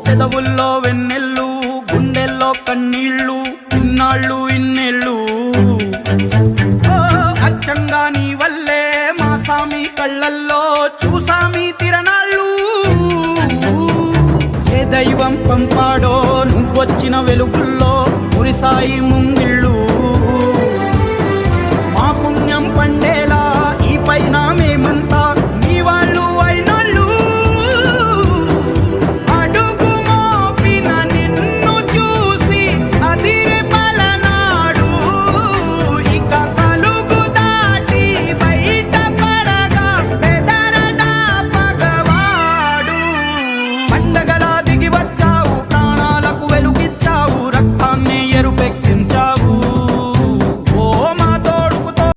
పెదవుల్లో వెన్నెల్లు గుండెల్లో కన్నీళ్ళు ఇన్నాళ్ళు ఇన్నేళ్ళు అచ్చంగా నీ వల్లే మా సామి కళ్ళల్లో చూసామి తిరణాళ్ళు ఏ దైవం పంపాడో నువ్వొచ్చిన వెలుగుల్లో మురిసాయి ముంగిళ్ళు